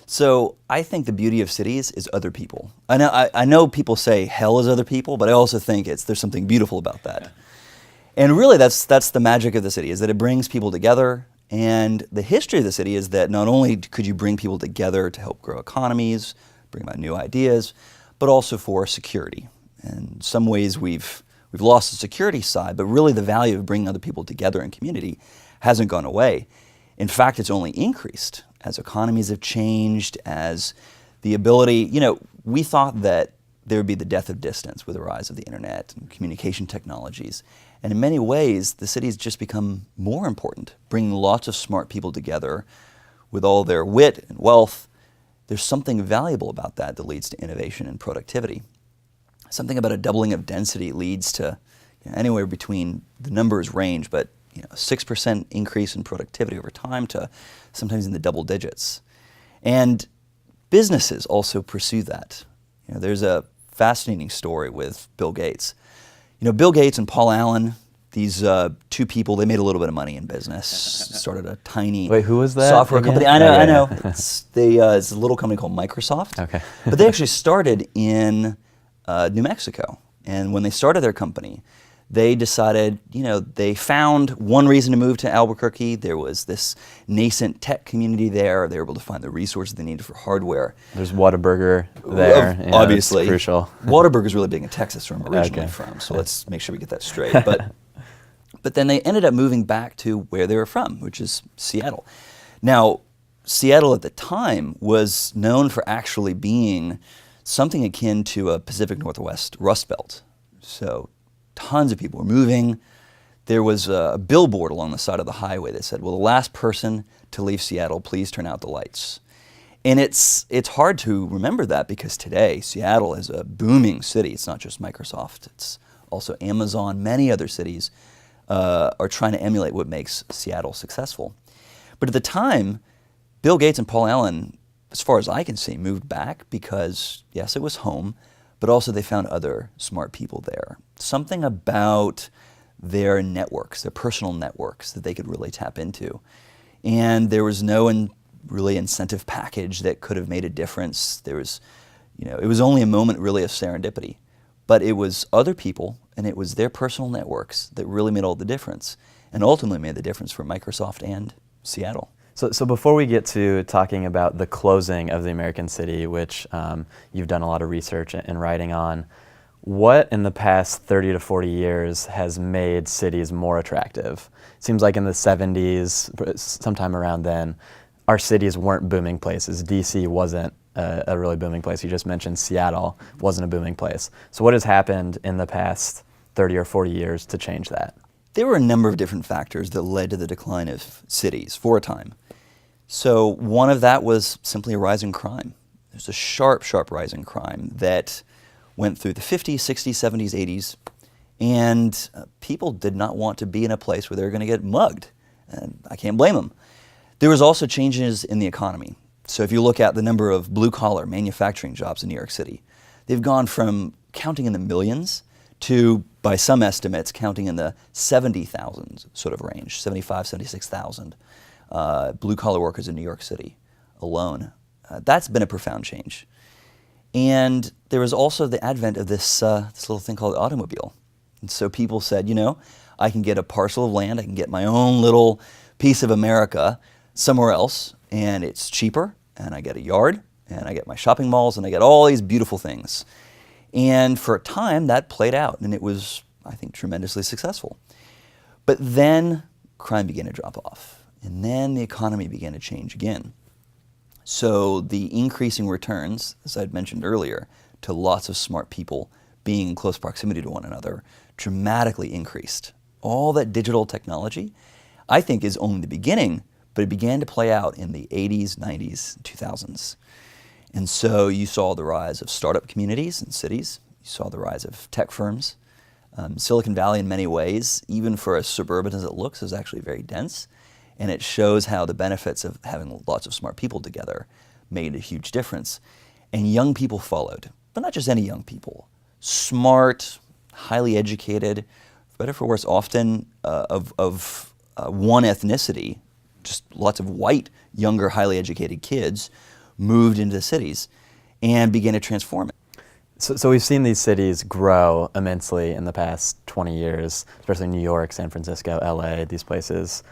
So I think the beauty of cities is other people. I know people say hell is other people, but I also think there's something beautiful about that. And really that's the magic of the city, is that it brings people together. And the history of the city is that not only could you bring people together to help grow economies, bring about new ideas, but also for security. In some ways we've lost the security side, but really the value of bringing other people together in community hasn't gone away. In fact, it's only increased as economies have changed, as the ability, we thought that there would be the death of distance with the rise of the internet and communication technologies. And in many ways, the city's just become more important, bringing lots of smart people together with all their wit and wealth. There's something valuable about that that leads to innovation and productivity. Something about a doubling of density leads to anywhere between, the numbers range, but 6% increase in productivity over time to sometimes in the double digits. And businesses also pursue that. There's a fascinating story with Bill Gates. Bill Gates and Paul Allen, these two people, they made a little bit of money in business, started a tiny Wait, who was that software again? company. I know. It's a little company called Microsoft. Okay. But they actually started in New Mexico. And when they started their company, they decided, they found one reason to move to Albuquerque. There was this nascent tech community there. They were able to find the resources they needed for hardware. There's Whataburger there. Obviously. That's crucial. Whataburger's really big in Texas, where I'm originally from, so let's make sure we get that straight. But then they ended up moving back to where they were from, which is Seattle. Now, Seattle at the time was known for actually being something akin to a Pacific Northwest Rust Belt. So tons of people were moving. There was a billboard along the side of the highway that said, "Well, the last person to leave Seattle, please turn out the lights." And it's hard to remember that because today Seattle is a booming city. It's not just Microsoft. It's also Amazon. Many other cities are trying to emulate what makes Seattle successful. But at the time, Bill Gates and Paul Allen, as far as I can see, moved back because, yes, it was home, but also they found other smart people there. Something about their networks, their personal networks, that they could really tap into. And there was no really incentive package that could have made a difference. There was, it was only a moment really of serendipity. But it was other people and it was their personal networks that really made all the difference, and ultimately made the difference for Microsoft and Seattle. So before we get to talking about the closing of the American city, which you've done a lot of research and writing on, what in the past 30 to 40 years has made cities more attractive? It seems like in the 70s, sometime around then, our cities weren't booming places. DC wasn't a really booming place. You just mentioned Seattle wasn't a booming place. So what has happened in the past 30 or 40 years to change that? There were a number of different factors that led to the decline of cities for a time. So one of that was simply a rise in crime. There's a sharp, sharp rise in crime that went through the 50s, 60s, 70s, 80s, and people did not want to be in a place where they were going to get mugged, and I can't blame them. There was also changes in the economy. So if you look at the number of blue-collar manufacturing jobs in New York City, they've gone from counting in the millions to, by some estimates, counting in the 70,000 sort of range, 75, 76,000 blue-collar workers in New York City alone. That's been a profound change. And there was also the advent of this little thing called automobile. And so people said, I can get a parcel of land, I can get my own little piece of America somewhere else, and it's cheaper, and I get a yard, and I get my shopping malls, and I get all these beautiful things. And for a time, that played out, and it was, I think, tremendously successful. But then crime began to drop off, and then the economy began to change again. So the increasing returns, as I'd mentioned earlier, to lots of smart people being in close proximity to one another dramatically increased. All that digital technology, I think, is only the beginning, but it began to play out in the 80s, 90s, 2000s. And so you saw the rise of startup communities in cities. You saw the rise of tech firms. Silicon Valley, in many ways, even for as suburban as it looks, is actually very dense. And it shows how the benefits of having lots of smart people together made a huge difference. And young people followed, but not just any young people. Smart, highly educated, for better or for worse, often of one ethnicity, just lots of white, younger, highly educated kids moved into the cities and began to transform it. So we've seen these cities grow immensely in the past 20 years, especially New York, San Francisco, LA, these places.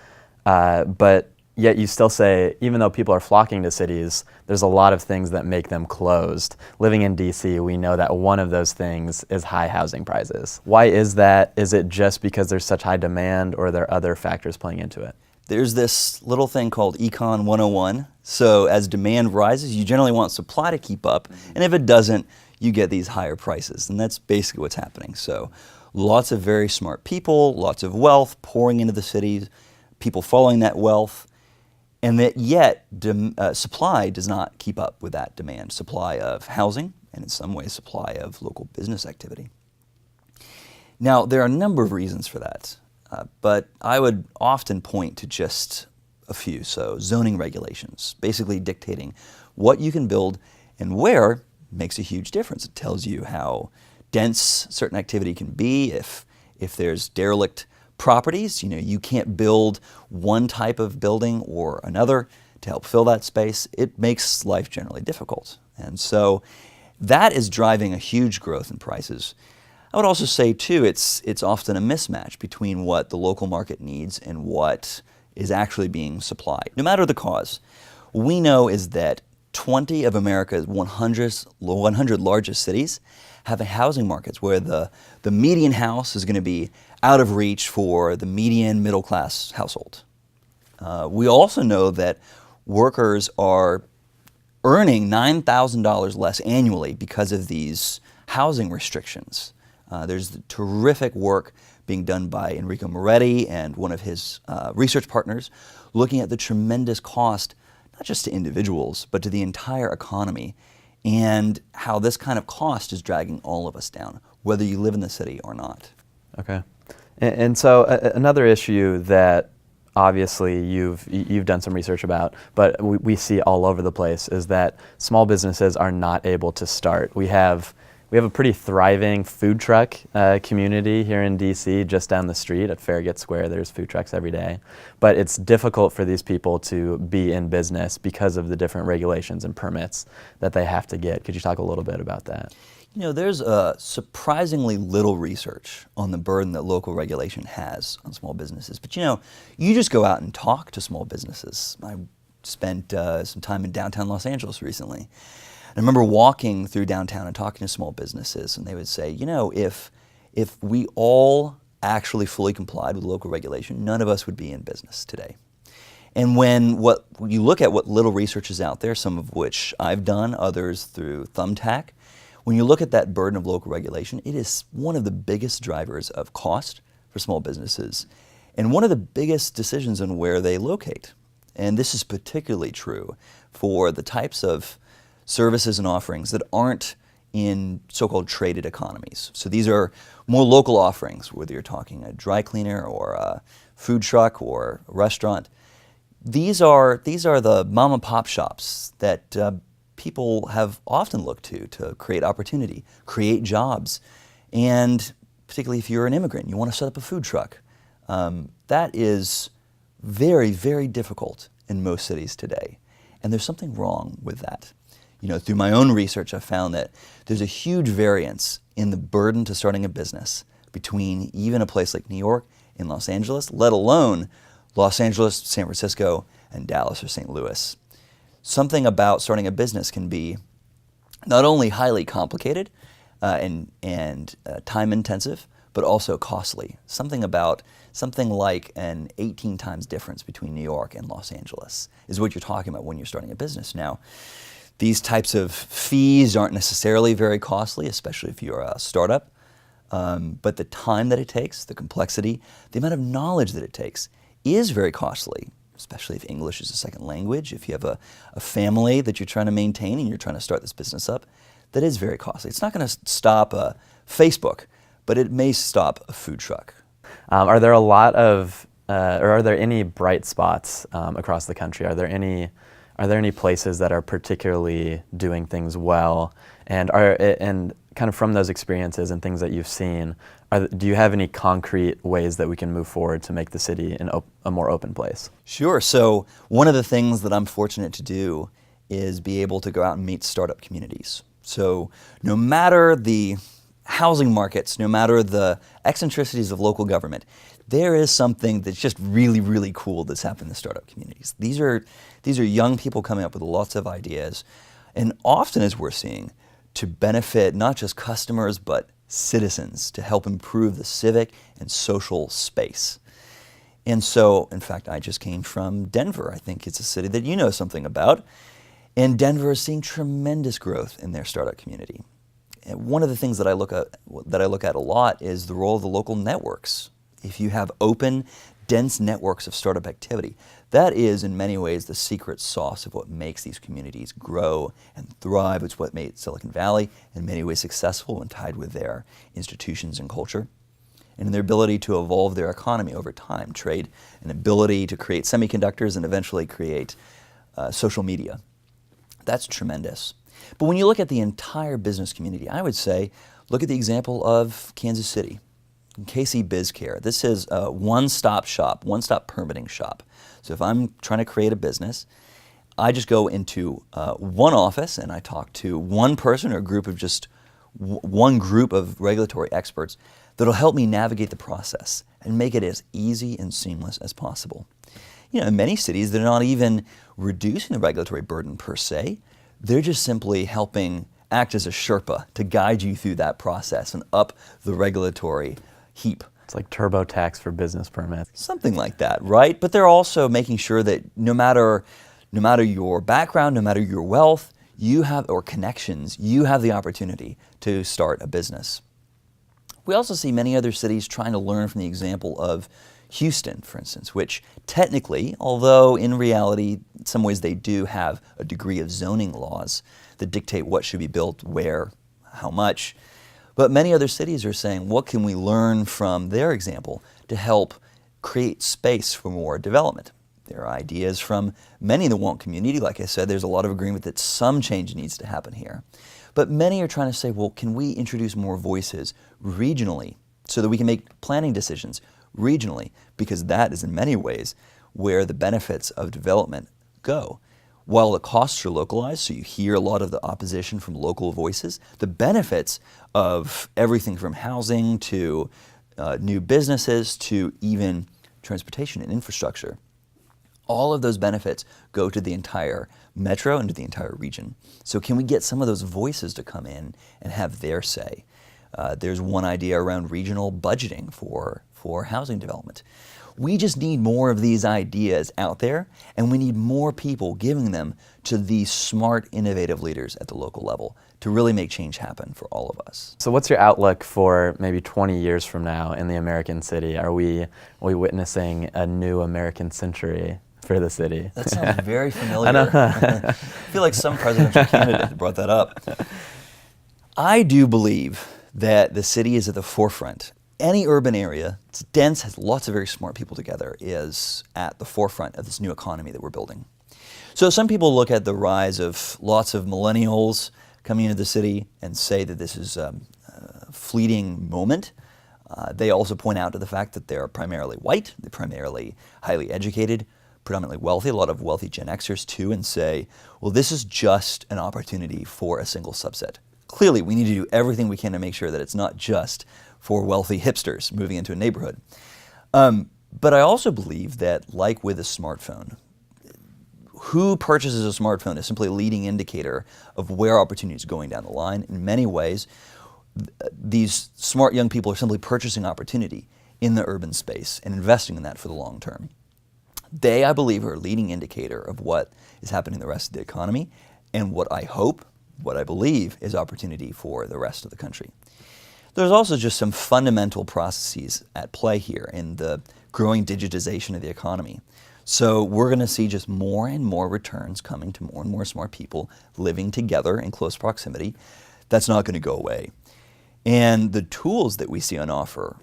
But yet you still say, even though people are flocking to cities, there's a lot of things that make them closed. Living in DC, we know that one of those things is high housing prices. Why is that? Is it just because there's such high demand, or are there other factors playing into it? There's this little thing called Econ 101. So as demand rises, you generally want supply to keep up. And if it doesn't, you get these higher prices. And that's basically what's happening. So lots of very smart people, lots of wealth pouring into the cities, people following that wealth. And that yet supply does not keep up with that demand. Supply of housing, and in some ways supply of local business activity. Now, there are a number of reasons for that. But I would often point to just a few. So zoning regulations, basically dictating what you can build and where makes a huge difference. It tells you how dense certain activity can be. If there's derelict properties, you can't build one type of building or another to help fill that space. It makes life generally difficult. And so that is driving a huge growth in prices. I would also say, too, it's often a mismatch between what the local market needs and what is actually being supplied. No matter the cause, what we know is that 20 of America's 100 largest cities have housing markets where the median house is going to be out of reach for the median middle-class household. We also know that workers are earning $9,000 less annually because of these housing restrictions. There's terrific work being done by Enrico Moretti and one of his research partners looking at the tremendous cost, not just to individuals, but to the entire economy, and how this kind of cost is dragging all of us down, whether you live in the city or not. Okay. And so another issue that obviously you've done some research about, but we see all over the place, is that small businesses are not able to start. We have a pretty thriving food truck community here in DC, just down the street at Farragut Square. There's food trucks every day. But it's difficult for these people to be in business because of the different regulations and permits that they have to get. Could you talk a little bit about that? There's surprisingly little research on the burden that local regulation has on small businesses. But you just go out and talk to small businesses. I spent some time in downtown Los Angeles recently. I remember walking through downtown and talking to small businesses, and they would say, if we all actually fully complied with local regulation, none of us would be in business today. And when you look at what little research is out there, some of which I've done, others through Thumbtack, when you look at that burden of local regulation, it is one of the biggest drivers of cost for small businesses and one of the biggest decisions on where they locate. And this is particularly true for the types of services and offerings that aren't in so-called traded economies. So these are more local offerings, whether you're talking a dry cleaner or a food truck or a restaurant. These are the mom and pop shops that people have often looked to create opportunity, create jobs, and particularly if you're an immigrant, you want to set up a food truck. That is very, very difficult in most cities today, and there's something wrong with that. Through my own research, I've found that there's a huge variance in the burden to starting a business between even a place like New York and Los Angeles, let alone Los Angeles, San Francisco, and Dallas or St. Louis. Something about starting a business can be not only highly complicated and time intensive, but also costly. Something like an 18 times difference between New York and Los Angeles is what you're talking about when you're starting a business. Now, these types of fees aren't necessarily very costly, especially if you're a startup, but the time that it takes, the complexity, the amount of knowledge that it takes is very costly, especially if English is a second language. If you have a family that you're trying to maintain and you're trying to start this business up, that is very costly. It's not going to stop Facebook, but it may stop a food truck. Are there a lot of, or are there any bright spots across the country? Are there any places that are particularly doing things well? And kind of from those experiences and things that you've seen, do you have any concrete ways that we can move forward to make the city a more open place? Sure. So one of the things that I'm fortunate to do is be able to go out and meet startup communities. So no matter the housing markets, no matter the eccentricities of local government, there is something that's just really, really cool that's happened in the startup communities. These are young people coming up with lots of ideas, and often, as we're seeing, to benefit not just customers, but citizens, to help improve the civic and social space. And so, in fact, I just came from Denver. I think it's a city that you know something about. And Denver is seeing tremendous growth in their startup community. And one of the things that I look at a lot is the role of the local networks. If you have open, dense networks of startup activity, that is in many ways the secret sauce of what makes these communities grow and thrive. It's what made Silicon Valley in many ways successful when tied with their institutions and culture, and in their ability to evolve their economy over time, trade, an ability to create semiconductors and eventually create social media. That's tremendous. But when you look at the entire business community, I would say, look at the example of Kansas City. KC BizCare. This is a one-stop shop, one-stop permitting shop. So if I'm trying to create a business, I just go into one office and I talk to one person or a group of just one group of regulatory experts that'll help me navigate the process and make it as easy and seamless as possible. You know, in many cities, they're not even reducing the regulatory burden per se. They're just simply helping act as a Sherpa to guide you through that process and up the regulatory heap. It's like TurboTax for business permits. Something like that, right? But they're also making sure that no matter your background, no matter your wealth, you have, or connections, you have the opportunity to start a business. We also see many other cities trying to learn from the example of Houston, for instance, which technically, although in reality, in some ways they do have a degree of zoning laws that dictate what should be built, where, how much. But many other cities are saying, what can we learn from their example to help create space for more development? There are ideas from many in the Won't community. Like I said, there's a lot of agreement that some change needs to happen here. But many are trying to say, well, can we introduce more voices regionally so that we can make planning decisions regionally? Because that is in many ways where the benefits of development go. While the costs are localized, so you hear a lot of the opposition from local voices, the benefits of everything from housing to new businesses to even transportation and infrastructure, all of those benefits go to the entire metro and to the entire region. So can we get some of those voices to come in and have their say? There's one idea around regional budgeting for housing development. We just need more of these ideas out there, and we need more people giving them to these smart, innovative leaders at the local level to really make change happen for all of us. So what's your outlook for maybe 20 years from now in the American city? Are we witnessing a new American century for the city? That sounds very familiar. I know. I feel like some presidential candidate brought that up. I do believe that the city is at the forefront. Any urban area, it's dense, has lots of very smart people together, is at the forefront of this new economy that we're building. So some people look at the rise of lots of millennials coming into the city and say that this is a fleeting moment. They also point out to the fact that they're primarily white, they're primarily highly educated, predominantly wealthy, a lot of wealthy Gen Xers too, and say, well, this is just an opportunity for a single subset. Clearly, we need to do everything we can to make sure that it's not just for wealthy hipsters moving into a neighborhood. But I also believe that, like with a smartphone, who purchases a smartphone is simply a leading indicator of where opportunity is going down the line. In many ways, these smart young people are simply purchasing opportunity in the urban space and investing in that for the long term. They, I believe, are a leading indicator of what is happening in the rest of the economy and what I hope, what I believe is opportunity for the rest of the country. There's also just some fundamental processes at play here in the growing digitization of the economy. So we're going to see just more and more returns coming to more and more smart people living together in close proximity. That's not going to go away. And the tools that we see on offer,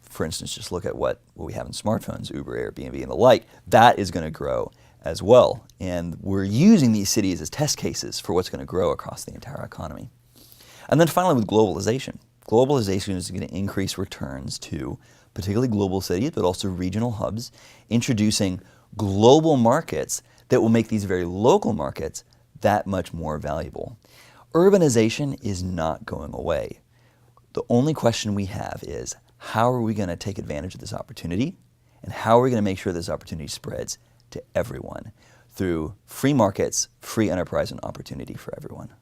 for instance, just look at what we have in smartphones, Uber, Airbnb, and the like, that is going to grow as well. And we're using these cities as test cases for what's going to grow across the entire economy. And then finally with globalization. Globalization is going to increase returns to particularly global cities, but also regional hubs, introducing global markets that will make these very local markets that much more valuable. Urbanization is not going away. The only question we have is, how are we going to take advantage of this opportunity, and how are we going to make sure this opportunity spreads to everyone through free markets, free enterprise, and opportunity for everyone?